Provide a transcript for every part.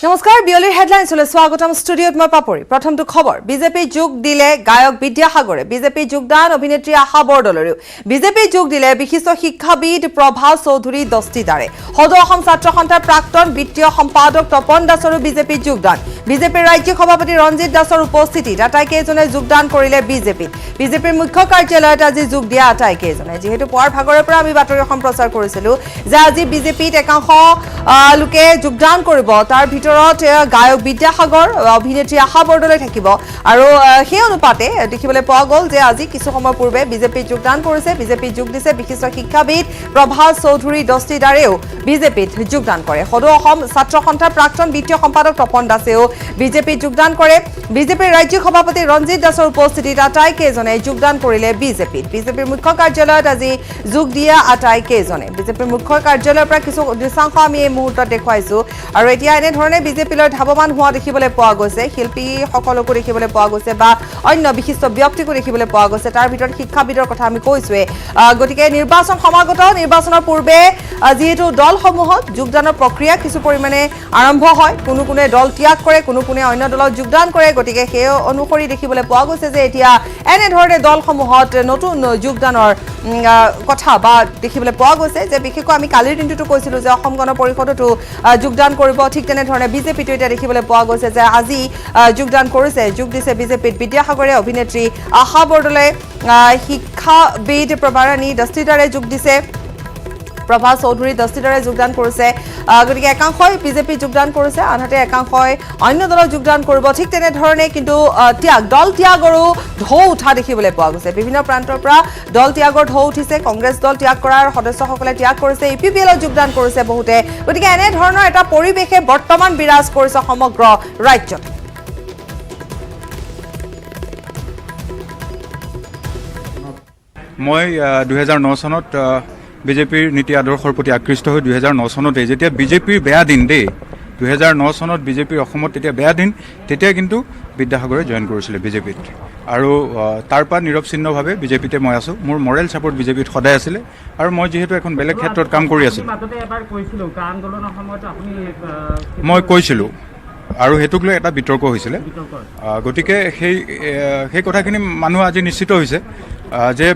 নমস্কাৰ বিয়লিৰ হেডলাইনছলৈ স্বাগতম ষ্টুডিঅ'ত মই পাপৰি প্ৰথমটো খবৰ বিজেপি যোগ দিলে গায়ক বিদ্যাসাগৰে বিজেপি যোগদান অভিনেত্ৰী আশা বৰদলৈৰো বিজেপি যোগ দিলে বিশিষ্ট শিক্ষাবিদ প্ৰভা চৌধুৰী দস্তিদাৰে সদৌ অসম ছাত্ৰ সন্থাৰ প্ৰাক্তন বিত্তীয় সম্পাদক তপন দাসৰো বিজেপি যোগদান বিজেপিৰ ৰাজ্যিক সভাপতি ৰঞ্জিত দাসৰ উপস্থিতিত আটাইকেইজনে যোগদান কৰিলে বিজেপিৰ মুখ্য কাৰ্যালয়ত আজি যোগ দিয়া আটাইকেইজনে যিহেতু পুৱাৰ ভাগৰৰ পৰা আমি বাতৰি সম্প্ৰচাৰ কৰিছিলো যে আজি বিজেপিত একাংশ লোকে যোগদান কৰিব তাৰ ভিতৰত গায়ক বিদ্যাসাগৰ অভিনেত্ৰী আশা বৰদলৈ থাকিব আৰু সেই অনুপাতে দেখিবলৈ পোৱা গ'ল যে আজি কিছু সময় পূৰ্বে বিজেপি যোগদান কৰিছে বিজেপি যোগ দিছে বিশিষ্ট শিক্ষাবিদ প্ৰভা চৌধুৰী দস্তিদাৰেও বিজেপিত যোগদান কৰে সদৌ অসম ছাত্ৰ সন্থাৰ প্ৰাক্তন বিত্তীয় সম্পাদক তপন দাসেও বিজেপিত যোগদান কৰে বিজেপিৰ ৰাজ্যিক সভাপতি ৰঞ্জিত দাসৰ উপস্থিতিত আটাইকেইজনে যোগদান কৰিলে বিজেপিৰ মুখ্য কাৰ্যালয়ত আজি যোগ দিয়া আটাইকেইজনে বিজেপিৰ মুখ্য কাৰ্যালয়ৰ পৰা কিছু দৃশ্যাংশ আমি এই মুহূৰ্তত দেখুৱাইছো আৰু এতিয়া এনেধৰণে বিজেপিলৈ ধাৱমান হোৱা দেখিবলৈ পোৱা গৈছে শিল্পী সকলকো দেখিবলৈ পোৱা গৈছে বা অন্য বিশিষ্ট ব্যক্তিকো দেখিবলৈ পোৱা গৈছে তাৰ ভিতৰত শিক্ষাবিদৰ কথা আমি কৈছোৱে গতিকে নিৰ্বাচন সমাগত নিৰ্বাচনৰ পূৰ্বে যিহেতু দলসমূহত যোগদানৰ প্ৰক্ৰিয়া কিছু পৰিমাণে আৰম্ভ হয় কোনে দল ত্যাগ কৰে কোনে অন্য দলত যোগদান কৰে গতিকে সেই অনুসৰি দেখিবলৈ পোৱা গৈছে যে এতিয়া এনেধৰণে দলসমূহত নতুন যোগদানৰ কথা বা দেখিবলৈ পোৱা গৈছে যে বিশেষকৈ আমি কালিৰ দিনটোতো কৈছিলোঁ যে অসম গণ পৰিষদতো যোগদান কৰিব ঠিক তেনেধৰণে বিজেপিটো এতিয়া দেখিবলৈ পোৱা গৈছে যে আজি যোগদান কৰিছে যোগ দিছে বিজেপিত বিদ্যাসাগৰে অভিনেত্ৰী আশা বৰদলৈ শিক্ষাবিদ প্ৰভাৰাণী দস্তিদাৰে যোগ দিছে প্ৰভা চৌধুৰী দস্তিদাৰে যোগদান কৰিছে গতিকে একাংশই বিজেপি যোগদান কৰিছে আনহাতে একাংশই অন্য দলত যোগদান কৰিব ঠিক তেনেধৰণে কিন্তু দল ত্যাগৰো ঢৌ উঠা দেখিবলৈ পোৱা গৈছে বিভিন্ন প্ৰান্তৰ পৰা দল ত্যাগৰ ঢৌ উঠিছে কংগ্ৰেছ দল ত্যাগ কৰাৰ সদস্যসকলে ত্যাগ কৰিছে ইপিপিএলত যোগদান কৰিছে বহুতে গতিকে এনেধৰণৰ এটা পৰিৱেশে বৰ্তমান বিৰাজ কৰিছে সমগ্ৰ ৰাজ্যত মই 2009 চনত বিজেপিৰ নীতি আদৰ্শৰ প্ৰতি আকৃষ্ট হৈ 2009 চনতে যেতিয়া বিজেপিৰ বেয়া দিন দেই 2009 চনত বিজেপিৰ অসমত তেতিয়া বেয়া দিন তেতিয়া কিন্তু বিদ্যাসাগৰে জইন কৰিছিলে বিজেপিত আৰু তাৰ পৰা নিৰৱচ্ছিন্নভাৱে বিজেপিতে মই আছোঁ মোৰ মৰেল ছাপোৰ্ট বিজেপিত সদায় আছিলে আৰু মই যিহেতু এখন বেলেগ ক্ষেত্ৰত কাম কৰি আছিলোঁ মই কৈছিলোঁ আৰু সেইটোক লৈ এটা বিতৰ্ক হৈছিলে গতিকে সেই কথাখিনি মানুহ আজি নিশ্চিত হৈছে যে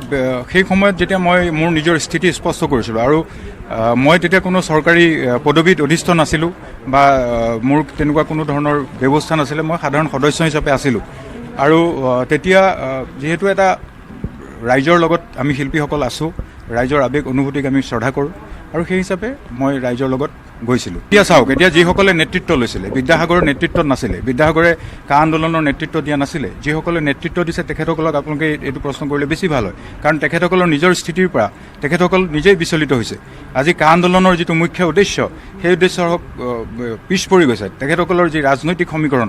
সেই সময়ত যেতিয়া মই মোৰ নিজৰ স্থিতি স্পষ্ট কৰিছিলোঁ আৰু মই তেতিয়া কোনো চৰকাৰী পদবীত অধিষ্ঠ নাছিলোঁ বা মোৰ তেনেকুৱা কোনো ধৰণৰ ব্যৱস্থা নাছিলে মই সাধাৰণ সদস্য হিচাপে আছিলোঁ আৰু তেতিয়া যিহেতু এটা ৰাইজৰ লগত আমি শিল্পীসকল আছোঁ ৰাইজৰ আৱেগ অনুভূতিক আমি শ্ৰদ্ধা কৰোঁ আৰু সেই হিচাপে মই ৰাইজৰ লগত গৈছিলোঁ এতিয়া চাওক এতিয়া যিসকলে নেতৃত্ব লৈছিলে বিদ্যাসাগৰৰ নেতৃত্বত নাছিলে বিদ্যাসাগৰে কা আন্দোলনৰ নেতৃত্ব দিয়া নাছিলে যিসকলে নেতৃত্ব দিছে তেখেতসকলক আপোনালোকে এইটো প্ৰশ্ন কৰিলে বেছি ভাল হয় কাৰণ তেখেতসকলৰ নিজৰ স্থিতিৰ পৰা তেখেতসকল নিজেই বিচলিত হৈছে আজি কা আন্দোলনৰ যিটো মুখ্য উদ্দেশ্য সেই উদ্দেশ্য পিছ পৰি গৈছে তেখেতসকলৰ যি ৰাজনৈতিক সমীকৰণ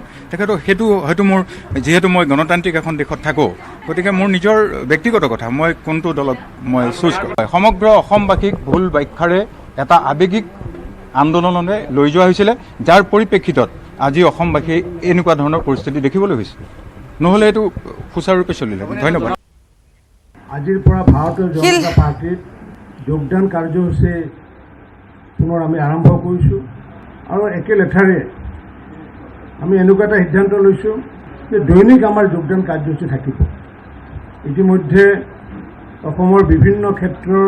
সেইটো হয়তো মোৰ যিহেতু মই গণতান্ত্ৰিক এখন দেশত থাকোঁ গতিকে মোৰ নিজৰ ব্যক্তিগত কথা মই কোনটো দলক মই চুজ কৰোঁ সমগ্ৰ অসমবাসীক ভুল ব্যাখ্যাৰে এটা আৱেগিক আন্দোলনলৈ লৈ যোৱা হৈছিলে যাৰ পৰিপ্ৰেক্ষিতত আজি অসমবাসীয়ে এনেকুৱা ধৰণৰ পৰিস্থিতি দেখিবলৈ হৈছে নহ'লে এইটো সুচাৰুৰূপে চলিলে ধন্যবাদ আজিৰ পৰা ভাৰতীয় জনতা পাৰ্টিত যোগদান কাৰ্যসূচী পুনৰ আমি আৰম্ভ কৰিছোঁ আৰু একে লেঠাৰে আমি এনেকুৱা এটা সিদ্ধান্ত লৈছোঁ যে দৈনিক আমাৰ যোগদান কাৰ্যসূচী থাকিব ইতিমধ্যে অসমৰ বিভিন্ন ক্ষেত্ৰৰ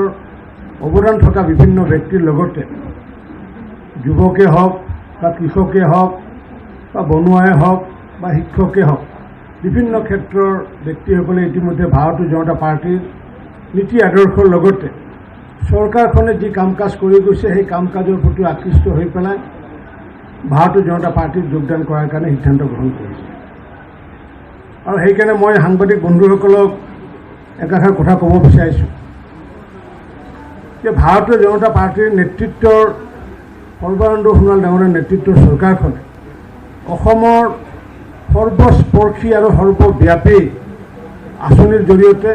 অৱদান থকা বিভিন্ন ব্যক্তিৰ লগতে যুৱকে হওক বা কৃষকে হওক বা বনুৱাই হওক বা শিক্ষকে হওক বিভিন্ন ক্ষেত্ৰৰ ব্যক্তিসকলে ইতিমধ্যে ভাৰতীয় জনতা পাৰ্টীৰ নীতি আদৰ্শৰ লগতে চৰকাৰখনে যি কাম কাজ কৰি গৈছে সেই কাম কাজৰ প্ৰতি আকৃষ্ট হৈ পেলাই ভাৰতীয় জনতা পাৰ্টীত যোগদান কৰাৰ কাৰণে সিদ্ধান্ত গ্ৰহণ কৰিছে আৰু সেইকাৰণে মই সাংবাদিক বন্ধুসকলক একাষাৰ কথা ক'ব বিচাৰিছোঁ যে ভাৰতীয় জনতা পাৰ্টীৰ নেতৃত্বৰ সৰ্বানন্দ সোণোৱাল ডাঙৰীয়াৰ নেতৃত্বৰ চৰকাৰখনে অসমৰ সৰ্বস্পৰ্শী আৰু সৰ্বব্যাপী আঁচনিৰ জৰিয়তে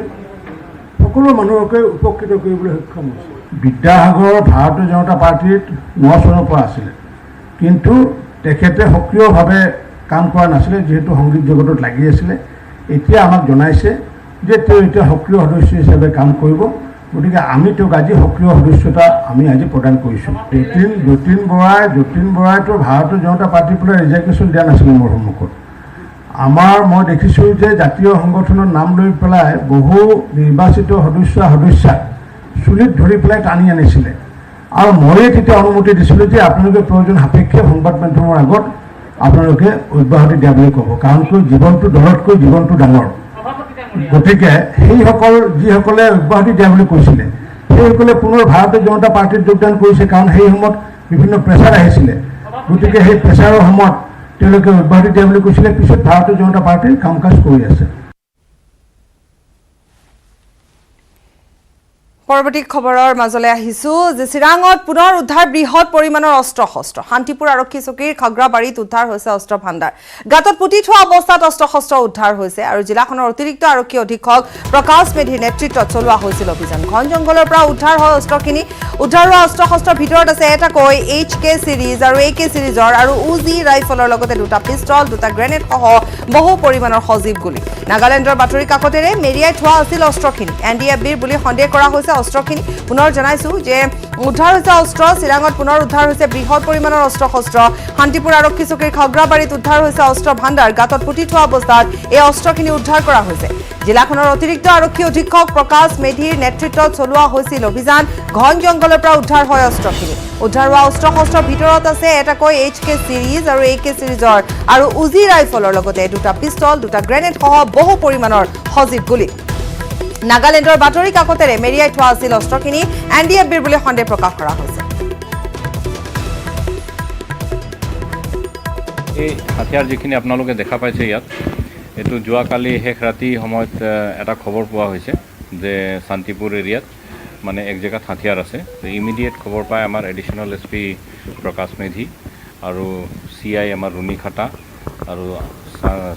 সকলো মানুহকে উপকৃত কৰিবলৈ সক্ষম হৈছে বিদ্যাসাগৰ ভাৰতীয় জনতা পাৰ্টীত 9 চনৰ পৰা আছিলে কিন্তু তেখেতে সক্ৰিয়ভাৱে কাম কৰা নাছিলে যিহেতু সংগীত জগতত লাগি আছিলে এতিয়া আমাক জনাইছে যে তেওঁ এতিয়া সক্ৰিয় সদস্য হিচাপে কাম কৰিব গতিকে আমি তেওঁক আজি সক্ৰিয় সদস্যতা আমি আজি প্ৰদান কৰিছোঁ। যতীন বৰাইতো ভাৰতীয় জনতা পাৰ্টিৰ পৰা ৰিজাৰ্ভেশ্যন দিয়া নাছিলে মোৰ সন্মুখত। মই দেখিছোঁ যে জাতীয় সংগঠনৰ নাম লৈ পেলাই বহু নিৰ্বাচিত সদস্যাক চুলিত ধৰি পেলাই টানি আনিছিলে আৰু ময়ে তেতিয়া অনুমতি দিছিলোঁ যে আপোনালোকে প্ৰয়োজন সাপেক্ষে সংবাদ মাধ্যমৰ আগত আপোনালোকে অব্যাহতি দিয়া বুলি ক'ব, কাৰণ জীৱনটো দলতকৈ জীৱনটো ডাঙৰ। গতিকে সেইসকল যিসকলে অব্যাহতি দিয়া বুলি কৈছিলে সেইসকলে পুনৰ ভাৰতীয় জনতা পাৰ্টীত যোগদান কৰিছে, কাৰণ সেই সময়ত বিভিন্ন প্ৰেছাৰ আহিছিলে। গতিকে সেই প্ৰেছাৰৰ সময়ত তেওঁলোকে অব্যাহতি দিয়া বুলি কৈছিলে, পিছত ভাৰতীয় জনতা পাৰ্টীৰ কাম কাজ কৰি আছে। পৰৱৰ্তী খবৰৰ মাজলৈ আহিছো যে চিৰাঙত পুনৰ উদ্ধাৰ বৃহৎ পৰিমাণৰ অস্ত্ৰ শস্ত্ৰ। শান্তিপুৰ আৰক্ষী চকীৰ খাগ্ৰাবাৰীত উদ্ধাৰ হৈছে অস্ত্ৰ ভাণ্ডাৰ। গাঁতত পুতি থোৱা অৱস্থাত অস্ত্ৰ শস্ত্ৰ উদ্ধাৰ হৈছে আৰু জিলাখনৰ অতিৰিক্ত আৰক্ষী অধীক্ষক প্ৰকাশ মেধিৰ নেতৃত্বত চলোৱা হৈছিল অভিযান। ঘন জংঘলৰ পৰা উদ্ধাৰ হয় অস্ত্ৰখিনি। উদ্ধাৰ হোৱা অস্ত্ৰ শস্ত্ৰৰ ভিতৰত আছে এটাকৈ HK চিৰিজ আৰু AK চিৰিজৰ আৰু UZI ৰাইফলৰ লগতে 2টা পিষ্টল, 2টা গ্ৰেনেড সহ বহু পৰিমাণৰ সজীৱ গুলী। নাগালেণ্ডৰ বাতৰি কাকতেৰে মেৰিয়াই থোৱা আছিল অস্ত্ৰখিনি। NDFBৰ বুলি সন্দেহ কৰা হৈছে অস্ত্ৰখিনি। পুনৰ জনাইছো যে উদ্ধাৰ হৈছে অস্ত্ৰ। চিৰাঙত পুনৰ উদ্ধাৰ হৈছে বৃহৎ পৰিমাণৰ অস্ত্ৰ শস্ত্ৰ। শান্তিপুৰ আৰক্ষী চকীৰ খাগ্ৰাবাৰীত উদ্ধাৰ হৈছে অস্ত্ৰ ভাণ্ডাৰ। গাঁতত পুতি থোৱা অৱস্থাত এই অস্ত্ৰখিনি উদ্ধাৰ কৰা হৈছে। জিলাখনৰ অতিৰিক্ত আৰক্ষী অধীক্ষক প্ৰকাশ মেধিৰ নেতৃত্বত চলোৱা হৈছিল অভিযান। ঘন জংঘলৰ পৰা উদ্ধাৰ হয় অস্ত্ৰখিনি। উদ্ধাৰ হোৱা অস্ত্ৰ শস্ত্ৰৰ ভিতৰত আছে এটাকৈ HK চিৰিজ আৰু AK চিৰিজৰ আৰু UZI ৰাইফলৰ লগতে 2টা পিষ্টল, 2টা গ্ৰেনেড সহ বহু পৰিমাণৰ সজীৱ গুলী। নাগালেণ্ডৰ বাতৰি কাকতেৰে মেৰিয়াই থোৱা আছিল অস্ত্ৰখিনি। NDFBৰ বুলি সন্দেহ প্ৰকাশ কৰা হৈছে। এই হাতিয়াৰ যিখিনি আপোনালোকে দেখা পাইছে ইয়াত, এইটো যোৱাকালি শেষ ৰাতি সময়ত এটা খবৰ পোৱা হৈছে যে শান্তিপুৰ এৰিয়াত মানে এক জেগাত হাতিয়াৰ আছে। ইমিডিয়েট খবৰ পাই আমাৰ এডিশ্যনেল SP প্ৰকাশ মেধি আৰু CI আমাৰ ৰুণী খাটা আৰু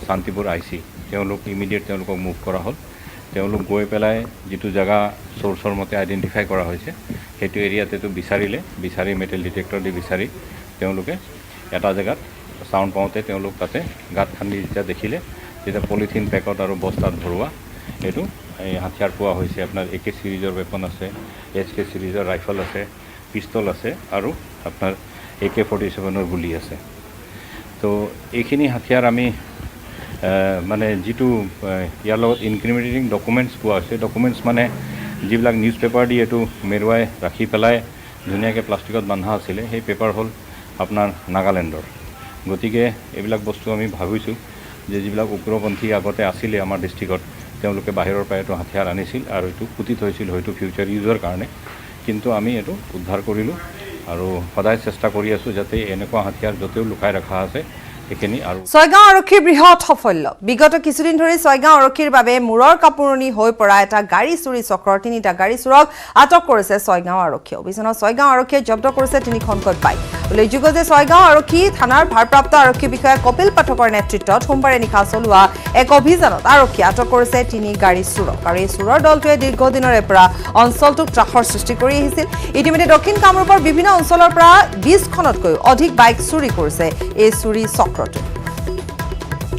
শান্তিপুৰ IC ইমিডিয়েট তেওঁলোকক মুভ কৰা হ'ল। তেওঁলোক গৈ পেলাই যিটো জেগা চ'ৰ্চৰ মতে আইডেণ্টিফাই কৰা হৈছে সেইটো এৰিয়াত এইটো বিচাৰি মেটেল ডিটেক্টৰ দি বিচাৰি তেওঁলোকে এটা জেগাত চাউণ্ড পাওঁতে তেওঁলোক তাতে গাঁত খান্দি যেতিয়া দেখিলে তেতিয়া পলিথিন পেকত আৰু বস্তাত ভৰোৱা এইটো এই হাতিয়াৰ পোৱা হৈছে। আপোনাৰ AK চিৰিজৰ ৱেপন আছে, HK চিৰিজৰ ৰাইফল আছে, পিষ্টল আছে আৰু আপোনাৰ AK-47ৰ গুলি আছে। তো এইখিনি হাতিয়াৰ আমি মানে যিটো ইয়াৰ লগত ইনক্ৰিমিনেটিং ডকুমেণ্টছ পোৱা হৈছে, ডকুমেণ্টছ মানে যিবিলাক নিউজ পেপাৰ দি এইটো মেৰুৱাই ৰাখি পেলাই ধুনীয়াকৈ প্লাষ্টিকত বন্ধা আছিলে, সেই পেপাৰ হ'ল আপোনাৰ নাগালেণ্ডৰ। গতিকে এইবিলাক বস্তু আমি ভাবিছোঁ যে যিবিলাক উগ্ৰপন্থী আগতে আছিলে আমাৰ ডিষ্ট্ৰিক্টত তেওঁলোকে বাহিৰৰ পৰা এইটো হাতিয়াৰ আনিছিল আৰু এইটো পুতি থৈছিল হয়তো ফিউচাৰ ইউজৰ কাৰণে, কিন্তু আমি এইটো উদ্ধাৰ কৰিলোঁ আৰু সদায় চেষ্টা কৰি আছোঁ যাতে এনেকুৱা হাতিয়াৰ য'তেও লুকাই ৰখা আছে সেইখিনি। আৰু ছয়গাঁও আৰক্ষীৰ বৃহৎ সাফল্য। বিগত কিছুদিন ধৰি ছয়গাঁও আৰক্ষীৰ বাবে মূৰৰ কাপোৰণি হৈ পৰা এটা গাড়ী চুৰি চক্ৰৰ 3টা গাড়ী চোৰক আটক কৰিছে ছয়গাঁও আৰক্ষীয়ে। অভিযানত ছয়গাঁও আৰক্ষীয়ে জব্দ কৰিছে 3খনকৈ বাইক। উল্লেখযোগ্য যে ছয়গাঁও আৰক্ষী থানাৰ ভাৰপ্ৰাপ্ত আৰক্ষী বিষয়া কপিল পাঠকৰ নেতৃত্বত সোমবাৰে নিশা চলোৱা এক অভিযানত আৰক্ষীয়ে আটক কৰিছে 3 গাড়ী চোৰক আৰু এই চোৰৰ দলটোৱে দীৰ্ঘদিনৰে পৰা অঞ্চলটোত ত্ৰাসৰ সৃষ্টি কৰি আহিছিল। ইতিমধ্যে দক্ষিণ কামৰূপৰ বিভিন্ন অঞ্চলৰ পৰা 20খনতকৈও অধিক বাইক চুৰি কৰিছে এই চুৰি চক্ৰটোৱে।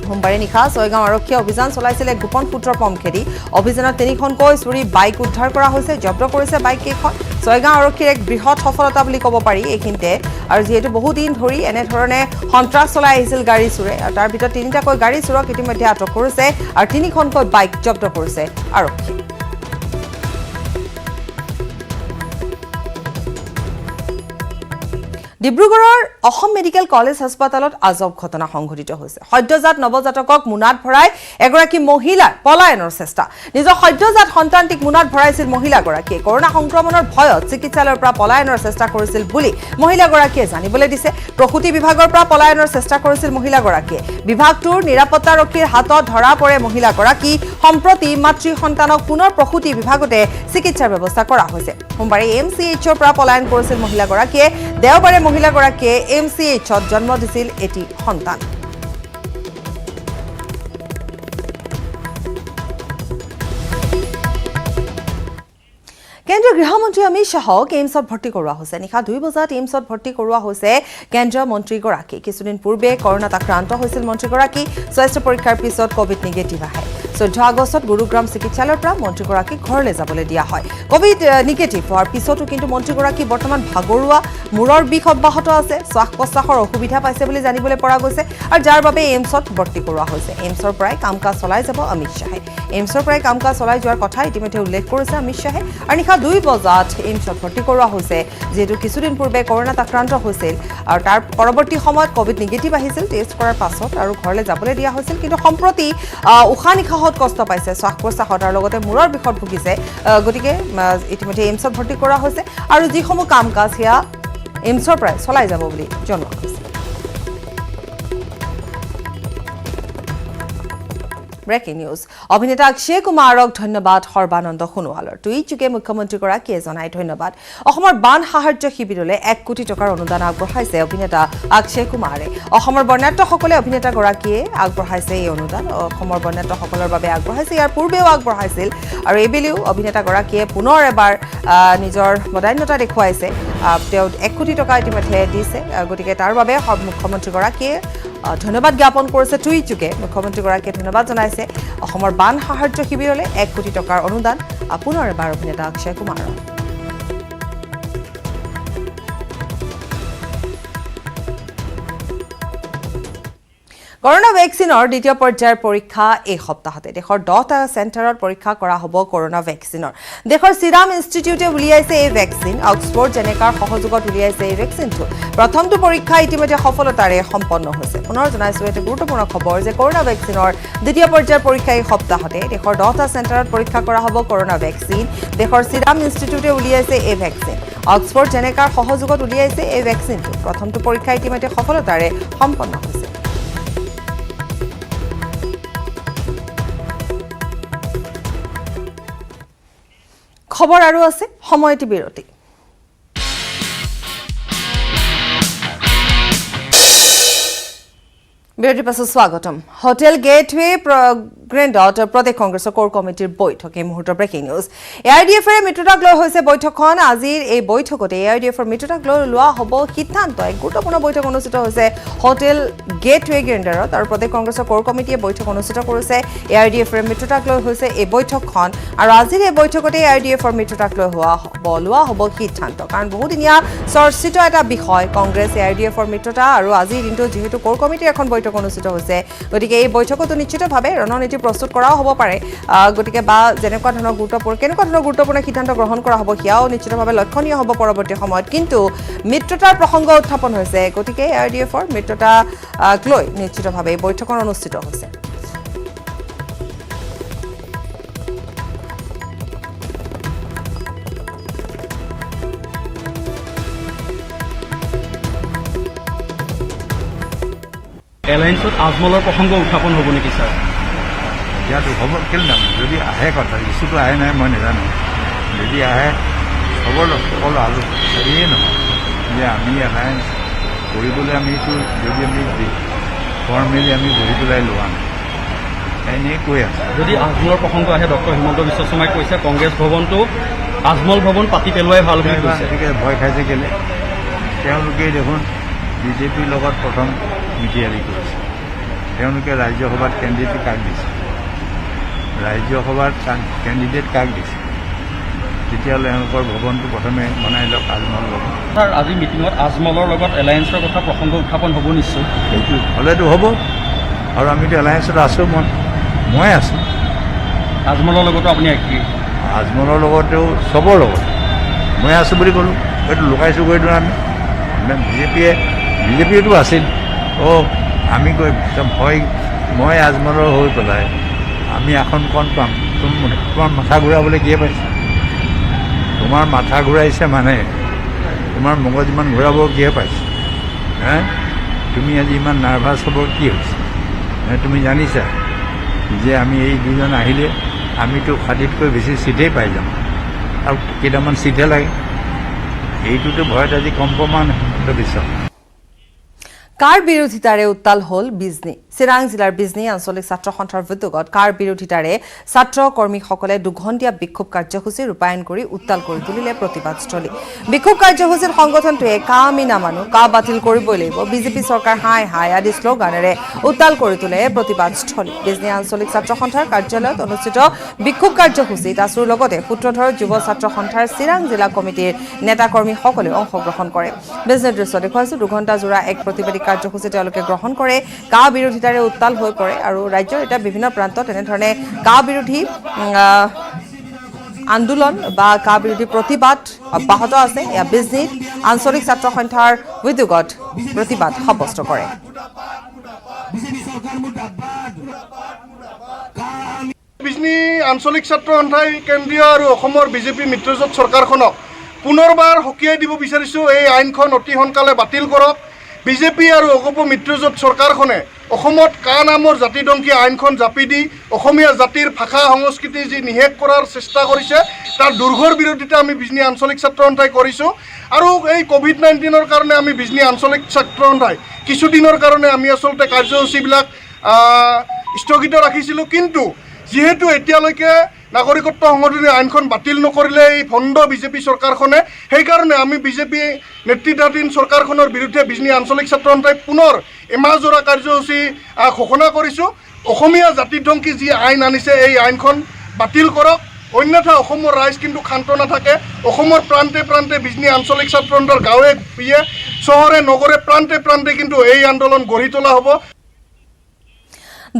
সোমবাৰে নিশা ছয়গাঁও আৰক্ষীয়ে অভিযান চলাইছিল এক গোপন সূত্ৰৰ পম খেদি। অভিযানত 3খনকৈ চুৰি বাইক উদ্ধাৰ কৰা হৈছে, জব্দ কৰিছে বাইক কেইখন। ছয়গাঁও আৰক্ষীৰ এক বৃহৎ সফলতা বুলি ক'ব পাৰি এইখিনিতে। আৰু যিহেতু বহুদিন ধৰি এনেধৰণে সন্ত্ৰাস চলাই আহিছিল গাড়ী চোৰে, আৰু তাৰ ভিতৰত 3টাকৈ গাড়ী চোৰক ইতিমধ্যে আটক কৰিছে আৰু 3খনকৈ বাইক জব্দ কৰিছে আৰক্ষীয়ে। ডিব্ৰুগড়ৰ অসম মেডিকেল কলেজ হাস্পতালত আজব ঘটনা সংঘটিত হৈছে। সদ্যজাত নৱজাতকক মোনাত ভৰাই এগৰাকী মহিলাৰ পলায়নৰ চেষ্টা। নিজৰ সদ্যজাত সন্তানটিক মোনাত ভৰাইছিল মহিলাগৰাকীয়ে। কৰোনা সংক্ৰমণৰ ভয়ত চিকিৎসালয়ৰ পৰা পলায়নৰ চেষ্টা কৰিছিল বুলি মহিলাগৰাকীয়ে জানিবলৈ দিছে। প্ৰসূতি বিভাগৰ পৰা পলায়নৰ চেষ্টা কৰিছিল মহিলাগৰাকীয়ে। বিভাগটোৰ নিৰাপত্তাৰক্ষীৰ হাতত ধৰা পৰে মহিলাগৰাকী। সম্প্ৰতি মাতৃ সন্তানক পুনৰ প্ৰসূতি বিভাগতে চিকিৎসাৰ ব্যৱস্থা কৰা হৈছে। সোমবাৰে MCHৰ পৰা পলায়ন কৰিছিল মহিলাগৰাকীয়ে। দেওবাৰে মহিলাগৰাকীয়ে MCHত জন্ম দিছিল এটি সন্তান। কেন্দ্ৰীয় গৃহমন্ত্ৰী অমিত শ্বাহক এইমছত ভৰ্তি কৰোৱা হৈছে। নিশা 2 বজাত এইমছত ভৰ্তি কৰোৱা হৈছে কেন্দ্ৰীয় মন্ত্ৰীগৰাকী। কিছুদিন পূৰ্বে কৰোনাত আক্ৰান্ত হৈছিল মন্ত্ৰীগৰাকী। স্বাস্থ্য পৰীক্ষাৰ পিছত ক'ভিড নিগেটিভ আহে। 14 আগষ্টত গুৰুগ্ৰাম চিকিৎসালয়ৰ পৰা মন্ত্ৰীগৰাকীক ঘৰলৈ যাবলৈ দিয়া হয় কোভিড নিগেটিভ হোৱাৰ পিছতো কিন্তু মন্ত্ৰীগৰাকী বৰ্তমান ভাগৰুৱা মূৰৰ বিষ অব্যাহত আছে শ্বাস প্ৰশ্বাসৰ অসুবিধা পাইছে বুলি জানিবলৈ পৰা গৈছে আৰু যাৰ বাবে এইমছত ভৰ্তি কৰোৱা হৈছে এইমছৰ পৰাই কাম কাজ চলাই যাব অমিত শ্বাহে এইমছৰ পৰাই কাম কাজ চলাই যোৱাৰ কথা ইতিমধ্যে উল্লেখ কৰিছে অমিত শ্বাহে আৰু নিশা 2 বজাত এইমছত ভৰ্তি কৰোৱা হৈছে যেহেতু কিছুদিন পূৰ্বে কৰোনাত আক্ৰান্ত হৈছিল আৰু তাৰ পৰৱৰ্তী সময়ত কোভিড নিগেটিভ আহিছিল টেষ্ট কৰাৰ পাছত আৰু ঘৰলৈ যাবলৈ দিয়া হৈছিল কিন্তু সম্প্ৰতি উশাহ নিশাহত কষ্ট পাইছে শ্বাস প্ৰশ্বাসত আৰু লগতে মূৰৰ বিষত ভুগিছে গতিকে ইতিমধ্যে এইমছত ভৰ্তি কৰা হৈছে আৰু যিসমূহ কাম কাজ সেয়া এইমছৰ পৰাই চলাই যাব বুলি জনোৱা হৈছে ব্ৰেকিং নিউজ অভিনেতা অক্ষয় কুমাৰক ধন্যবাদ সৰ্বানন্দ সোণোৱালৰ টুইটযোগে মুখ্যমন্ত্ৰীগৰাকীয়ে জনাই ধন্যবাদ অসমৰ বান সাহায্য শিবিৰলৈ 1 কোটি টকাৰ অনুদান আগবঢ়াইছে অভিনেতা অক্ষয় কুমাৰে অসমৰ বৰ্ণাঢ্যসকলে অভিনেতাগৰাকীয়ে আগবঢ়াইছে এই অনুদান অসমৰ বৰ্ণাঢ্যসকলৰ বাবে আগবঢ়াইছে ইয়াৰ পূৰ্বেও আগবঢ়াইছিল আৰু এইবেলিও অভিনেতাগৰাকীয়ে পুনৰ এবাৰ নিজৰ বদান্যতা দেখুৱাইছে তেওঁ 1 কোটি টকা ইতিমধ্যে দিছে গতিকে তাৰ বাবে মুখ্যমন্ত্ৰীগৰাকীয়ে ধন্যবাদ জ্ঞাপন কৰিছে টুইটযোগে মুখ্যমন্ত্ৰীগৰাকীয়ে ধন্যবাদ জনাইছে অসমৰ বান সাহায্য শিবিৰলৈ 1 কোটি টকাৰ অনুদান পুনৰ এবাৰ অভিনেতা অক্ষয় কুমাৰৰ কৰোনা ভেকচিনৰ দ্বিতীয় পৰ্যায়ৰ পৰীক্ষা এই সপ্তাহতে দেশৰ 10টা চেণ্টাৰত পৰীক্ষা কৰা হ'ব কৰোনা ভেকচিনৰ দেশৰ সিৰাম ইনষ্টিটিউটে উলিয়াইছে এই ভেকচিন অক্সফৰ্ড জেনেকাৰ সহযোগত উলিয়াইছে এই ভেকচিনটো প্ৰথমটো পৰীক্ষা ইতিমধ্যে সফলতাৰে সম্পন্ন হৈছে পুনৰ জনাইছোঁ এটা গুৰুত্বপূৰ্ণ খবৰ যে কৰোনা ভেকচিনৰ দ্বিতীয় পৰ্যায়ৰ পৰীক্ষা এই সপ্তাহতে দেশৰ 10টা চেণ্টাৰত পৰীক্ষা কৰা হ'ব কৰোনা ভেকচিন দেশৰ সিৰাম ইনষ্টিটিউটে উলিয়াইছে এই ভেকচিন অক্সফৰ্ড জেনেকাৰ সহযোগত উলিয়াইছে এই ভেকচিনটো প্ৰথমটো পৰীক্ষা ইতিমধ্যে সফলতাৰে সম্পন্ন হৈছে খবৰ আৰু আছে সময়টি বিৰতি বিৰতিৰ পাছত স্বাগতম হোটেল গেটৱে গ্ৰেণ্ডত প্ৰদেশ কংগ্ৰেছৰ কোৰ কমিটিৰ বৈঠক এই মুহূৰ্তৰ ব্ৰেকিং নিউজ এআইডিএফৰ মিত্ৰতাক লৈ হৈছে বৈঠকখন আজিৰ এই বৈঠকতে এআইডিএফৰ মিত্ৰতাক লৈ লোৱা হ'ব সিদ্ধান্ত এক গুৰুত্বপূৰ্ণ বৈঠক অনুষ্ঠিত হৈছে হোটেল গেটৱে গ্ৰেণ্ডাৰত আৰু প্ৰদেশ কংগ্ৰেছৰ কোৰ কমিটিয়ে বৈঠক অনুষ্ঠিত কৰিছে এআইডিএফৰ মিত্ৰতাক লৈ হৈছে এই বৈঠকখন আৰু আজিৰ এই বৈঠকতে এআইডিএফৰ মিত্ৰতাক লৈ লোৱা হ'ব সিদ্ধান্ত কাৰণ বহুদিনীয়া চৰ্চিত এটা বিষয় কংগ্ৰেছ এআইডিএফৰ মিত্ৰতা আৰু আজিৰ দিনটো যিহেতু কোৰ কমিটিৰ এখন বৈঠক অনুষ্ঠিত হৈছে গতিকে এই বৈঠকতো নিশ্চিতভাৱে ৰণনীতি প্ৰস্তুত কৰাও হ'ব পাৰে গতিকে বা কেনেকুৱা ধৰণৰ গুৰুত্বপূৰ্ণ সিদ্ধান্ত গ্ৰহণ কৰা হ'ব সেয়াও নিশ্চিতভাৱে লক্ষণীয় হ'ব পৰৱৰ্তী সময়ত কিন্তু মিত্ৰতাৰ প্ৰসংগ উত্থাপন হৈছে গতিকে এআইডিএফৰ মিত্ৰতাক লৈ নিশ্চিতভাৱে এই বৈঠকখন অনুষ্ঠিত হৈছে এলায়েন্সত আজমলৰ প্ৰসংগ উত্থাপন হ'ব নেকি ছাৰ ইয়াতো হ'ব কেলে নাম যদি আহে কথা ইছ্যুটো আহে নাই মই নাজানো যদি আহে সকলো আলোচনাৰিয়ে নহয় যে আমি এলায়েন্স কৰিবলৈ আমিতো যদি আমি ফৰ্মেলি আমি বহি পেলাই লোৱা নাই এনেই কৈ আছোঁ যদি আজমলৰ প্ৰসংগ আহে ডক্টৰ হিমন্ত বিশ্ব শৰ্মাই কৈছে কংগ্ৰেছ ভৱনটো আজমল ভৱন পাতি পেলোৱাই ভাল বুলি কৈছে ভয় খাইছে কেলে তেওঁলোকেই দেখোন বিজেপিৰ লগত প্ৰথম মিটিয়ালি কৰিছে তেওঁলোকে ৰাজ্যসভাত কেণ্ডিডেট কাক দিছে তেতিয়াহ'লে তেওঁলোকৰ ভৱনটো প্ৰথমে বনাই লওক আজমল ভৱন ছাৰ আজি মিটিঙত আজমলৰ লগত এলায়েন্সৰ কথা প্ৰসংগ উত্থাপন হ'ব নিশ্চয় সেইটো হ'লেতো হ'ব আৰু আমিতো এলায়েন্সত আছোঁ মই আছোঁ আজমলৰ লগতো আপুনি এগ্ৰী আজমলৰ লগতেও চবৰ লগত মই আছোঁ বুলি ক'লোঁ সেইটো লুকাইছোঁ কৰিলোঁ আমি বিজেপিয়েতো আছিল আমি কৈ ভয় মই আজমলৰ হৈ পেলাই আমি আসন কণ পাম তোমাৰ মাথা ঘূৰাবলৈ কিয়ে পাইছে তোমাৰ মাথা ঘূৰাইছে মানে তোমাৰ মগজ ইমান ঘূৰাব কিয়ে পাইছে হে তুমি আজি ইমান নাৰ্ভাছ হ'ব কি হৈছে তুমি জানিছা যে আমি এই দুজন আহিলে আমিতো 60তকৈ বেছি চিটেই পাই যাম আৰু কেইটামান চিটহে লাগে এইটোতো ভয়ত আজি কম্প্ৰমাণ বিশ্বাস কাৰ বিৰোধিতাৰে উত্তাল হ'ল বিজনী চিৰাং জিলাৰ বিজনী আঞ্চলিক ছাত্ৰ সন্থাৰ উদ্যোগত কাৰ বিৰোধিতাৰে ছাত্ৰ কৰ্মীসকলে দুঘণ্টীয়া বিক্ষোভ কাৰ্যসূচী ৰূপায়ণ কৰি উত্তাল কৰি তুলিলে প্ৰতিবাদস্থলী বিক্ষোভ কাৰ্যসূচীত সংগঠনটোৱে কা আমি নামানো কা বাতিল কৰিবই লাগিব বিজেপি চৰকাৰ হাই হাই আদি শ্লোগানেৰে উত্তাল কৰি তোলে প্ৰতিবাদস্থলী বিজনী আঞ্চলিক ছাত্ৰ সন্থাৰ কাৰ্যালয়ত অনুষ্ঠিত বিক্ষোভ কাৰ্যসূচীত আছুৰ লগতে সূত্ৰধৰ যুৱ ছাত্ৰ সন্থাৰ চিৰাং জিলা কমিটিৰ নেতাকৰ্মীসকলে অংশগ্ৰহণ কৰে বিজনীৰ দৃশ্য দেখুৱাইছো দুঘণ্টা জোৰা এক প্ৰতিবাদী কাৰ্যসূচী তেওঁলোকে গ্ৰহণ কৰে কা বিৰোধিতাৰে উত্তাল হৈ পৰে আৰু ৰাজ্যৰ এটা বিভিন্ন প্ৰান্তত এনেধৰণে কা বিৰোধী আন্দোলন বা কা বিৰোধী প্ৰতিবাদ অব্যাহত আছে এয়া বিজনীত আঞ্চলিক ছাত্ৰ সন্থাৰ উদ্যোগত প্ৰতিবাদ সাব্যস্ত কৰে বিজনী আঞ্চলিক ছাত্ৰ সন্থাই কেন্দ্ৰীয় আৰু অসমৰ বিজেপি মিত্ৰজোঁট চৰকাৰখনক পুনৰবাৰ সকীয়াই দিব বিচাৰিছোঁ এই আইনখন অতি সোনকালে বাতিল কৰক বিজেপি আৰু অগপ মিত্ৰজোঁট চৰকাৰখনে অসমত কা নামৰ জাতিদংকী আইনখন জাপি দি অসমীয়া জাতিৰ ভাষা সংস্কৃতি যি নিশেষ কৰাৰ চেষ্টা কৰিছে তাৰ দুৰ্ঘৰ বিৰোধিতা আমি বিজনী আঞ্চলিক ছাত্ৰ সন্থাই কৰিছোঁ আৰু এই কোভিড-19ৰ কাৰণে আমি বিজনী আঞ্চলিক ছাত্ৰ সন্থাই কিছুদিনৰ কাৰণে আমি আচলতে কাৰ্যসূচীবিলাক স্থগিত ৰাখিছিলোঁ কিন্তু যিহেতু এতিয়ালৈকে নাগৰিকত্ব সংশোধনী আইনখন বাতিল নকৰিলে এই ভণ্ড বিজেপি চৰকাৰখনে সেইকাৰণে আমি বিজেপি নেতৃত্বাধীন চৰকাৰখনৰ বিৰুদ্ধে বিজনী আঞ্চলিক ছাত্ৰ সন্থাই পুনৰ এমাহজোৰা কাৰ্যসূচী ঘোষণা কৰিছোঁ অসমীয়া জাতিধ্বংসী যি আইন আনিছে এই আইনখন বাতিল কৰক অন্যথা অসমৰ ৰাইজ কিন্তু ক্ষান্ত নাথাকে অসমৰ প্ৰান্তে প্ৰান্তে বিজনী আঞ্চলিক ছাত্ৰ সন্থাৰ গাঁৱে ভূঞে চহৰে নগৰে প্ৰান্তে প্ৰান্তে কিন্তু এই আন্দোলন গঢ়ি তোলা হ'ব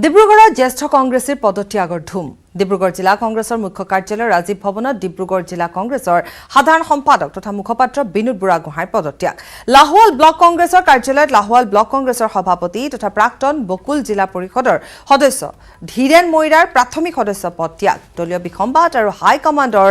ডিব্ৰুগড়ত জ্যেষ্ঠ কংগ্ৰেছীৰ পদত্যাগৰ ধুম ডিব্ৰুগড় জিলা কংগ্ৰেছৰ মুখ্য কাৰ্যালয় ৰাজীৱ ভৱনত ডিব্ৰুগড় জিলা কংগ্ৰেছৰ সাধাৰণ সম্পাদক তথা মুখপাত্ৰ বিনোদ বুঢ়াগোহাঁইৰ পদত্যাগ লাহোৱাল ব্লক কংগ্ৰেছৰ কাৰ্যালয়ত লাহোৱাল ব্লক কংগ্ৰেছৰ সভাপতি তথা প্ৰাক্তন বকুল জিলা পৰিষদৰ সদস্য ধীৰেন মৈৰাৰ প্ৰাথমিক সদস্য পদ ত্যাগ দলীয় বিসম্বাদ আৰু হাইকমাণ্ডৰ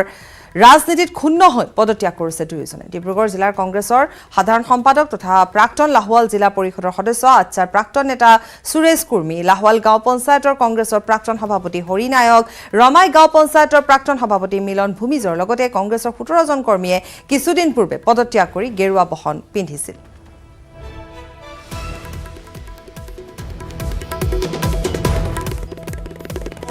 ৰাজনীতিত ক্ষুণ্ণ হৈ পদত্যাগ কৰিছে দুয়োজনে ডিব্ৰুগড় জিলাৰ কংগ্ৰেছৰ সাধাৰণ সম্পাদক তথা প্ৰাক্তন লাহোৱাল জিলা পৰিষদৰ সদস্য আচ্ছাৰ প্ৰাক্তন নেতা সুৰেশ কুৰ্মী লাহোৱাল গাঁও পঞ্চায়তৰ কংগ্ৰেছৰ প্ৰাক্তন সভাপতি হৰি নায়ক ৰমাই গাঁও পঞ্চায়তৰ প্ৰাক্তন সভাপতি মিলন ভূমিজৰ লগতে কংগ্ৰেছৰ ১৭জন কৰ্মীয়ে কিছুদিন পূৰ্বে পদত্যাগ কৰি গেৰুৱা বহন পিন্ধিছিল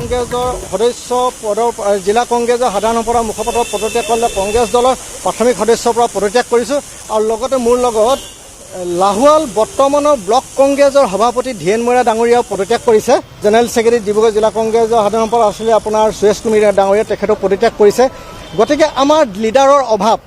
কংগ্ৰেছৰ সদস্য পদৰ জিলা কংগ্ৰেছৰ সাধাৰণ সম্পাদক মুখপাত্ৰ পদত্যাগ কৰিলে কংগ্ৰেছ দলৰ প্ৰাথমিক সদস্যৰ পৰা পদত্যাগ কৰিছোঁ আৰু লগতে মোৰ লগত লাহোৱাল বৰ্তমানৰ ব্লক কংগ্ৰেছৰ সভাপতি ধীৰেন মৈৰা ডাঙৰীয়াও পদত্যাগ কৰিছে জেনেৰেল ছেক্ৰেটাৰী ডিব্ৰুগড় জিলা কংগ্ৰেছৰ সাধাৰণ সম্পাদক আছিলে আপোনাৰ সুৰেশ কুৰ্মী ডাঙৰীয়া তেখেতক পদত্যাগ কৰিছে গতিকে আমাৰ লিডাৰৰ অভাৱ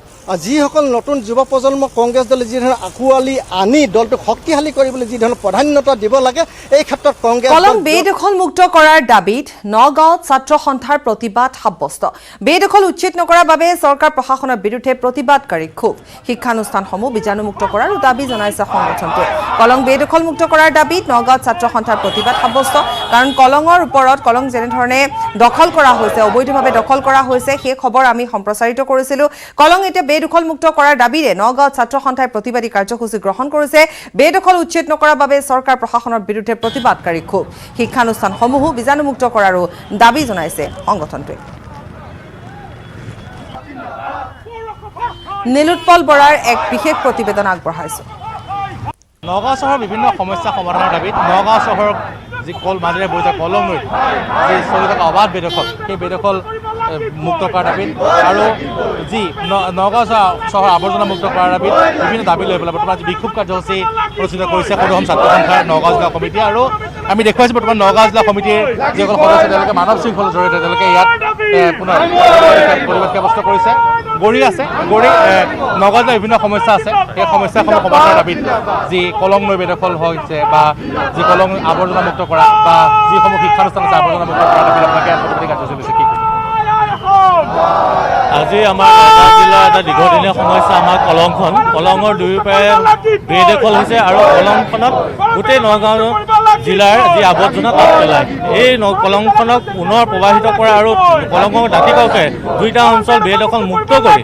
যিসকল নতুন যুৱ প্ৰজন্ম কংগ্ৰেছ দলে যি ধৰণে আঁকোৱালি আনি দলটোক শক্তিশালী কৰিবলৈ যি ধৰণৰ প্ৰাধান্যতা দিব লাগে এই ক্ষেত্ৰত কংগ্ৰেছ কলং বেদখল মুক্ত কৰাৰ দাবীত নগাঁৱত ছাত্ৰ সন্থাৰ প্ৰতিবাদ সাব্যস্ত বেদখল উচ্ছেদ নকৰাৰ বাবে চৰকাৰ প্ৰশাসনৰ বিৰুদ্ধে প্ৰতিবাদকাৰী ক্ষোভ শিক্ষানুষ্ঠানসমূহ বীজাণুমুক্ত কৰাৰ দাবী জনাইছে সংগঠনটোৱে কলং বেদখল মুক্ত কৰাৰ দাবীত নগাঁৱত ছাত্ৰ সন্থাৰ প্ৰতিবাদ সাব্যস্ত কাৰণ কলঙৰ ওপৰত কলং যেনেধৰণে দখল কৰা হৈছে অবৈধভাৱে দখল কৰা হৈছে সেই খবৰ আমি সম্প্ৰচাৰিত কৰিছিলোঁ কলং এতিয়া বেদখল মুক্ত কৰাৰ দাবীৰে নগাঁৱত ছাত্ৰ সন্থাই প্ৰতিবাদী কাৰ্যসূচী গ্ৰহণ কৰিছে বেদখল উচ্ছেদ নকৰাৰ বাবে চৰকাৰ প্ৰশাসনৰ বিৰুদ্ধে প্ৰতিবাদকাৰী ক্ষোভ শিক্ষানুষ্ঠানসমূহো বীজাণুমুক্ত কৰাৰো দাবী জনাইছে সংগঠনটোৱে নীলোৎপল বৰাৰ এক বিশেষ প্ৰতিবেদন আগবঢ়াইছো নগাঁও চহৰৰ বিভিন্ন সমস্যা সমাধানৰ দাবীত নগাঁও চহৰৰ যি মাজেৰে বৈ যায় কলং নৈত যি চলি থকা অবাধ বেদখল সেই বেদখল মুক্ত কৰাৰ দাবীত আৰু যি নগাঁও চহৰ আৱৰ্জনা মুক্ত কৰাৰ দাবীত বিভিন্ন দাবী লৈ পেলাই বৰ্তমান বিক্ষোভ কাৰ্যসূচী অনুষ্ঠিত কৰিছে সদৌ অসম ছাত্ৰ সন্থাৰ নগাঁও জিলা কমিটি আৰু আমি দেখুৱাইছোঁ বৰ্তমান নগাঁও জিলা কমিটিৰ যিসকল সদস্য তেওঁলোকে মানৱ শৃংখলৰ জৰিয়তে তেওঁলোকে ইয়াত পুনৰ পৰিৱেশ ব্যৱস্থা কৰিছে গঢ়ি আছে নগাঁও জিলাৰ বিভিন্ন সমস্যা আছে সেই সমস্যাসমূহ সমাধানৰ দাবীত যি কলং নৈ বেদখল হৈছে বা যি কলং আৱৰ্জনা মুক্ত কৰা বা যিসমূহ শিক্ষানুষ্ঠান আছে আৱৰ্জনা মুক্ত কৰাৰ দাবীত আপোনালোকে প্ৰতিবাদী কাৰ্যসূচী লৈছে কি আজি আমাৰ নগাঁও জিলাৰ এটা দীৰ্ঘদিনীয়া সমস্যা আমাৰ কলংখন কলঙৰ দুয়োপাৰে বেদখল হৈছে আৰু কলংখনত গোটেই নগাঁও জিলাৰ যি আৱৰ্জনা তাত পেলায় এই কলংখনক পুনৰ প্ৰবাহিত কৰা আৰু কলঙৰ দাঁতিকাষে দুইটা অঞ্চল বেদখল মুক্ত কৰি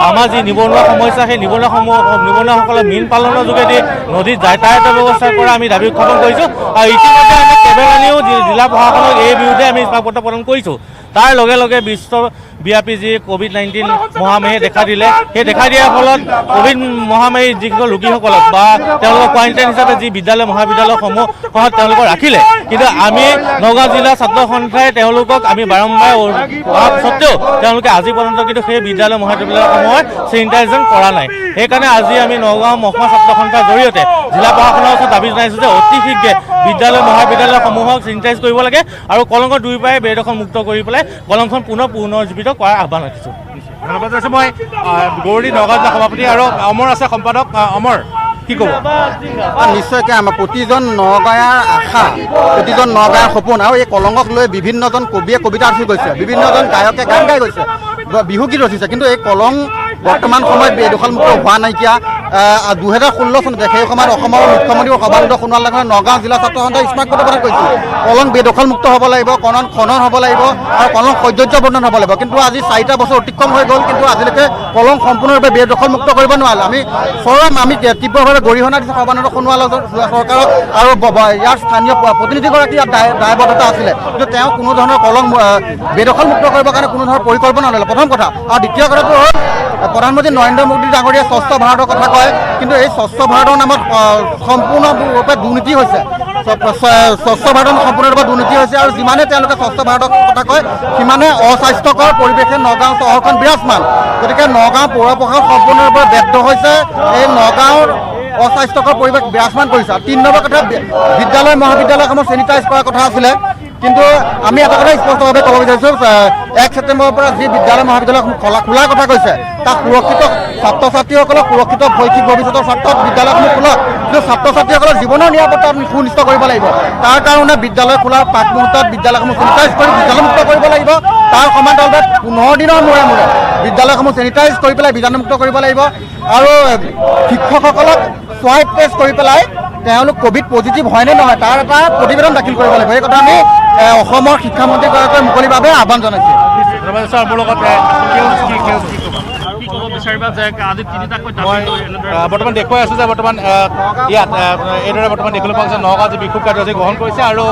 আমাৰ যি নিবনুৱা সমস্যা সেই নিবনুৱাসকলে মীন পালনৰ যোগেদি নদীত যাতায়াতৰ ব্যৱস্থা কৰা আমি দাবী উত্থাপন কৰিছোঁ আৰু ইতিমধ্যে আমি কেবেল আনিও জিলা প্ৰশাসনক এই বিৰুদ্ধে আমি স্মাৰক পত্ৰ প্ৰদান কৰিছোঁ তাৰ লগে লগে ব্যাপী যি COVID-19 মহামাৰী দেখা দিলে সেই দেখা দিয়াৰ ফলত কোভিড মহামাৰীৰ যিসকল ৰোগীসকলক বা তেওঁলোকৰ কোৱাৰেণ্টাইন হিচাপে যি বিদ্যালয় মহাবিদ্যালয়সমূহত তেওঁলোকক ৰাখিলে কিন্তু আমি নগাঁও জিলা ছাত্ৰ সন্থাই তেওঁলোকক আমি বাৰম্বাৰ অহা সত্ত্বেও তেওঁলোকে আজি পৰ্যন্ত কিন্তু সেই বিদ্যালয় মহাবিদ্যালয়সমূহত চেনিটাইজেশ্যন কৰা নাই সেইকাৰণে আজি আমি নগাঁও মহকুমা ছাত্ৰ সন্থাৰ জৰিয়তে জিলা প্ৰশাসনৰ ওচৰত দাবী জনাইছোঁ যে অতি শীঘ্ৰে বিদ্যালয় মহাবিদ্যালয়সমূহক চেনিটাইজ কৰিব লাগে আৰু কলংৰ দুই পাৰে বেদখল মুক্ত কৰি পেলাই কলংখন পুনৰুজ্জীৱিত কৰাৰ আহ্বান ৰাখিছোঁ ধন্যবাদ জনাইছোঁ মই গৌৰী নগাঁও জিলা সভাপতি আৰু অমৰ আছে সম্পাদক অমৰ কি ক'ব নিশ্চয়কৈ আমাৰ প্ৰতিজন নগাঁৱৰ আশা প্ৰতিজন নগাঁৱৰ সপোন আৰু এই কলংক লৈ বিভিন্নজন কবিয়ে কবিতা ৰচি গৈছে বিভিন্নজন গায়কে গান গাই গৈছে বিহুগীত ৰচিছে কিন্তু এই কলং বৰ্তমান সময়ত বেদখলমুক্ত হোৱা নাইকিয়া 2016 চনতে সেই সময়ত অসমৰ মুখ্যমন্ত্ৰী সৰ্বানন্দ সোণোৱাল ডাঙৰীয়াই নগাঁও জিলা ছাত্ৰ সন্থাই স্মাৰক প্ৰদান কৰিছিল কলং বেদখলমুক্ত হ'ব লাগিব খনন হ'ব লাগিব আৰু কলং সৌন্দৰ্য বৰ্ধন হ'ব লাগিব কিন্তু আজি 4টা বছৰ অতিক্ৰম হৈ গ'ল কিন্তু আজিলৈকে কলং সম্পূৰ্ণৰূপে বেদখলমুক্ত কৰিব নোৱাৰিলে আমি তীব্ৰভাৱে গৰিহণা দিছোঁ সৰ্বানন্দ সোণোৱাল চৰকাৰক আৰু ইয়াৰ স্থানীয় প্ৰতিনিধিগৰাকী ইয়াত দায়বদ্ধতা আছিলে কিন্তু তেওঁ কোনো ধৰণৰ কলং বেদখলমুক্ত কৰিবৰ কাৰণে কোনো ধৰণৰ পৰিকল্পনা নল'লে প্ৰথম কথা আৰু দ্বিতীয় কথাটো হ'ল প্ৰধানমন্ত্ৰী নৰেন্দ্ৰ মোদী ডাঙৰীয়াই স্বচ্ছ ভাৰতৰ কথা কয় কিন্তু এই স্বচ্ছ ভাৰতৰ নামত সম্পূৰ্ণৰূপে দুৰ্নীতি হৈছে স্বচ্ছ ভাৰত সম্পূৰ্ণৰূপে দুৰ্নীতি হৈছে আৰু যিমানে তেওঁলোকে স্বচ্ছ ভাৰতৰ কথা কয় সিমানে অস্বাস্থ্যকৰ পৰিৱেশে নগাঁও চহৰখন বিৰাজমান গতিকে নগাঁও পৌৰ প্ৰশাসন সম্পূৰ্ণৰূপে ব্যৰ্থ হৈছে এই নগাঁৱৰ অস্বাস্থ্যকৰ পৰিৱেশ বিৰাজমান কৰিছে 3 নম্বৰ কথা বিদ্যালয় মহাবিদ্যালয়সমূহ চেনিটাইজ কৰাৰ কথা আছিলে কিন্তু আমি এটা কথা স্পষ্টভাৱে ক'ব বিচাৰিছোঁ 1 ছেপ্টেম্বৰৰ পৰা যি বিদ্যালয় মহাবিদ্যালয়সমূহ খোলাৰ কথা কৈছে তাক সুৰক্ষিত ছাত্ৰ ছাত্ৰীসকলক সুৰক্ষিত শৈক্ষিক ভৱিষ্যতৰ স্বাৰ্থত বিদ্যালয়সমূহ খোলক কিন্তু ছাত্ৰ ছাত্ৰীসকলৰ জীৱনৰ নিৰাপত্তা আমি সুনিশ্চিত কৰিব লাগিব তাৰ কাৰণে বিদ্যালয় খোলাৰ পাক মুহূৰ্তত বিদ্যালয়সমূহ চেনিটাইজ কৰি বিদ্যালয়মুক্ত কৰিব লাগিব তাৰ সমান্তৰালভাৱে 15 দিনৰ মূৰে মূৰে বিদ্যালয়সমূহ চেনিটাইজ কৰি পেলাই বীজাণুমুক্ত কৰিব লাগিব আৰু শিক্ষকসকলক সোৱাইপ টেষ্ট কৰি পেলাই তেওঁলোক কোভিড পজিটিভ হয়নে নহয় তাৰ এটা প্ৰতিবেদন দাখিল কৰিব লাগিব এই কথা আমি অসমৰ শিক্ষামন্ত্ৰীগৰাকীয়ে মুকলিভাৱে আহ্বান জনাইছোঁ বৰ্তমান দেখুৱাই আছোঁ যে বৰ্তমান ইয়াত এইদৰে বৰ্তমান দেখিবলৈ পোৱা গৈছে নগাঁও যি বিক্ষোভ কাৰ্যসূচী গ্ৰহণ কৰিছে আৰু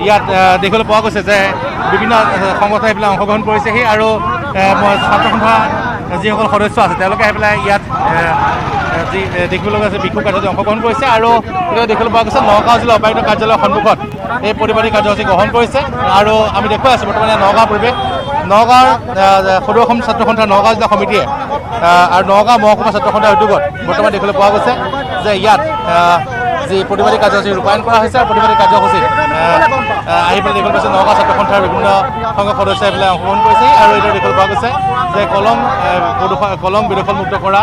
ইয়াত দেখিবলৈ পোৱা গৈছে যে বিভিন্ন সংগঠনে এইবিলাক অংশগ্ৰহণ কৰিছেহি আৰু ছাত্ৰ সন্থা যিসকল সদস্য আছে তেওঁলোকে আহি পেলাই ইয়াত যি দেখিবলৈ গৈছে বিক্ষোভ কাৰ্যসূচী অংশগ্ৰহণ কৰিছে আৰু দেখিবলৈ পোৱা গৈছে নগাঁও জিলা উপায়ুক্ত কাৰ্যালয়ৰ সন্মুখত এই প্ৰতিবাদী কাৰ্যসূচী গ্ৰহণ কৰিছে আৰু আমি দেখুৱাই আছোঁ বৰ্তমান নগাঁও পৰিৱেশ নগাঁৱৰ সদৌ অসম ছাত্ৰ সন্থাৰ নগাঁও জিলা সমিতিয়ে আৰু নগাঁও মহকুমা ছাত্ৰ সন্থাৰ উদ্যোগত বৰ্তমান দেখিবলৈ পোৱা গৈছে যে ইয়াত যি প্ৰতিবাদী কাৰ্যসূচী ৰূপায়ণ কৰা হৈছে আৰু প্ৰতিবাদী কাৰ্যসূচীত আহি পেলাই দেখিবলৈ পাইছে নগাঁও ছাত্ৰ সন্থাৰ বিভিন্ন সংঘৰ সদস্যই এইবিলাক অংশগ্ৰহণ কৰিছে আৰু এইদৰে দেখিবলৈ পোৱা গৈছে যে কলং বেদখলমুক্ত কৰা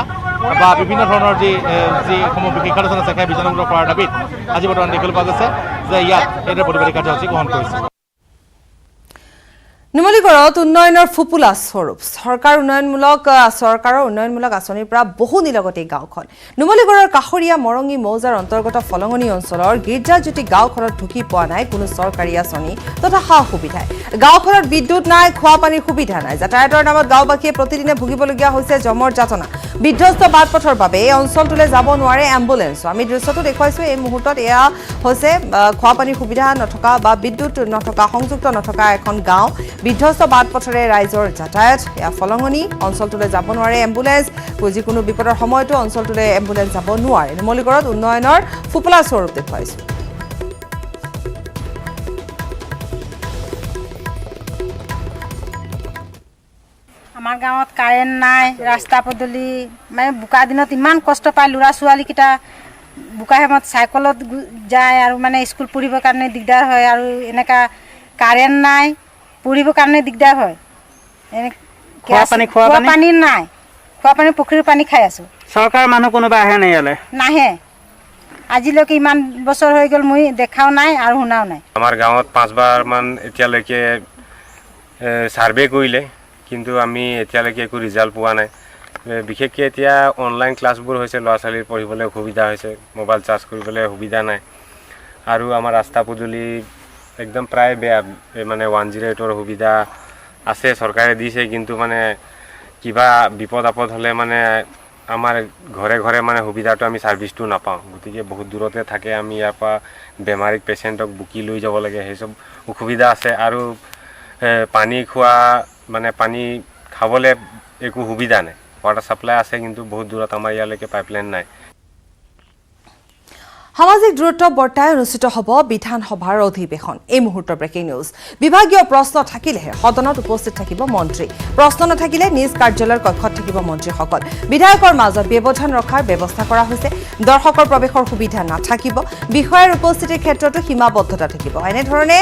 বা বিভিন্ন ধৰণৰ যিসমূহ শিক্ষানুষ্ঠান আছে সেই বীজাণুমুক্ত কৰাৰ দাবীত আজি বৰ্তমান দেখিবলৈ পোৱা গৈছে যে ইয়াত এইদৰে প্ৰতিবাদী কাৰ্যসূচী গ্ৰহণ কৰিছে নুমলীগড়ত উন্নয়নৰ ফুপুলা স্বৰূপ চৰকাৰৰ উন্নয়নমূলক আঁচনিৰ পৰা বহু নিলগতে গাঁওখন নুমলীগড়ৰ কাষৰীয়া মৰঙী মৌজাৰ অন্তৰ্গত ফলঙনি অঞ্চলৰ গীৰ্জাজ্যোতি গাঁওখনত ঢুকি পোৱা নাই কোনো চৰকাৰী আঁচনি তথা সা সুবিধাই গাঁওখনত বিদ্যুৎ নাই খোৱা পানীৰ সুবিধা নাই যাতায়াতৰ নামত গাঁওবাসীয়ে প্ৰতিদিনে ভুগিবলগীয়া হৈছে জমৰ যাতনা বিধ্বস্ত বাটপথৰ বাবে এই অঞ্চলটোলৈ যাব নোৱাৰে এম্বুলেন্স আমি দৃশ্যটো দেখুৱাইছোঁ এই মুহূৰ্তত এয়া হৈছে খোৱা পানীৰ সুবিধা নথকা বা বিদ্যুৎ নথকা সংযুক্ত নথকা এখন গাঁও বিধ্বস্ত বাটপথেৰে ৰাইজৰ যাতায়াত এয়া ফলঙনি অঞ্চলটোলৈ যাব নোৱাৰে এম্বুলেন্স যিকোনো বিপদৰ সময়তো অঞ্চলটোলৈ এম্বুলেন্স যাব নোৱাৰে নুমলীগড়ত উন্নয়নৰ ফুপুলা স্বৰূপ দেখুৱাইছোঁ আমাৰ গাঁৱত কাৰেণ্ট নাই ৰাস্তা পদূলি মানে বোকা দিনত ইমান কষ্ট পায় ল'ৰা ছোৱালীকেইটা বোকা সময়ত চাইকেলত যায় আৰু মানে স্কুল পঢ়িবৰ কাৰণে দিগদাৰ হয় আৰু এনেকুৱা কাৰেণ্ট নাই পঢ়িবৰ কাৰণে দিগদাৰ হয় খোৱা পানী নাই খোৱা পানী পুখুৰীৰ পানী খাই আছোঁ চৰকাৰৰ মানুহ কোনোবা আহে নাই ইয়ালৈ নাহে আজিলৈকে ইমান বছৰ হৈ গ'ল মই দেখাও নাই আৰু শুনাও নাই আমাৰ গাঁৱত 5বাৰমান এতিয়ালৈকে ছাৰ্ভে কৰিলে কিন্তু আমি এতিয়ালৈকে একো ৰিজাল্ট পোৱা নাই বিশেষকৈ এতিয়া অনলাইন ক্লাছবোৰ হৈছে ল'ৰা ছোৱালীৰ পঢ়িবলৈ অসুবিধা হৈছে মোবাইল চাৰ্জ কৰিবলৈ সুবিধা নাই আৰু আমাৰ ৰাস্তা পদূলি একদম প্ৰায় বেয়া মানে 108ৰ সুবিধা আছে চৰকাৰে দিছে কিন্তু মানে কিবা বিপদ আপদ হ'লে মানে আমাৰ ঘৰে ঘৰে মানে সুবিধাটো আমি ছাৰ্ভিচটো নাপাওঁ গতিকে বহুত দূৰতে থাকে আমি ইয়াৰ পৰা বেমাৰীক পেচেণ্টক বুকি লৈ যাব লাগে সেই সব অসুবিধা আছে আৰু পানী খোৱা মানে পানী খাবলৈ একো সুবিধা নাই ৱাটাৰ ছাপ্লাই আছে কিন্তু বহুত দূৰত আমাৰ ইয়ালৈকে পাইপলাইন নাই সামাজিক দূৰত্ব বৰ্তাই অনুষ্ঠিত হ'ব বিধানসভাৰ অধিৱেশন এই মুহূৰ্তৰ ব্ৰেকিং নিউজ বিভাগীয় প্ৰশ্ন থাকিলেহে সদনত উপস্থিত থাকিব মন্ত্ৰী প্ৰশ্ন নাথাকিলে নিজ কাৰ্যালয়ৰ কক্ষত থাকিব মন্ত্ৰীসকল বিধায়কৰ মাজত ব্যৱধান ৰখাৰ ব্যৱস্থা কৰা হৈছে দৰ্শকৰ প্ৰৱেশৰ সুবিধা নাথাকিব বিষয়ৰ উপস্থিতিৰ ক্ষেত্ৰতো সীমাবদ্ধতা থাকিব এনেধৰণে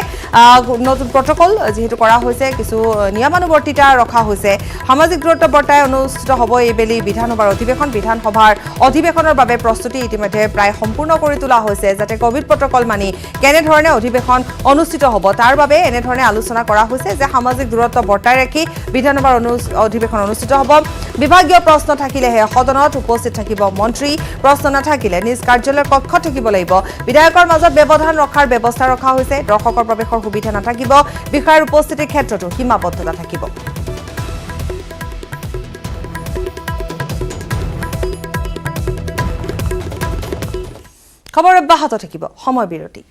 নতুন প্ৰটকল যেহেতু কৰা হৈছে কিছু নিয়মানুৱৰ্তিতা ৰখা হৈছে সামাজিক দূৰত্ব বৰ্তাই অনুষ্ঠিত হ'ব এইবেলি বিধানসভাৰ অধিৱেশনৰ বাবে প্ৰস্তুতি ইতিমধ্যে প্ৰায় সম্পূৰ্ণ কৰি তোলা হৈছে যাতে কোভিড প্ৰটকল মানি কেনেধৰণে অধিৱেশন অনুষ্ঠিত হ'ব তাৰ বাবে এনেধৰণে আলোচনা কৰা হৈছে যে সামাজিক দূৰত্ব বৰ্তাই ৰাখি বিধানসভাৰ অধিৱেশন অনুষ্ঠিত হ'ব বিভাগীয় প্ৰশ্ন থাকিলেহে সদনত উপস্থিত থাকিব মন্ত্ৰী প্ৰশ্ন নাথাকিলে নিজ কাৰ্যালয়ৰ কক্ষত থাকিব লাগিব বিধায়কৰ মাজত ব্যৱধান ৰখাৰ ব্যৱস্থা ৰখা হৈছে দৰ্শকৰ প্ৰৱেশৰ সুবিধা নাথাকিব বিষয়ৰ উপস্থিতিৰ ক্ষেত্ৰতো সীমাবদ্ধতা থাকিব খবৰ অব্যাহত থাকিব সময় বিৰতি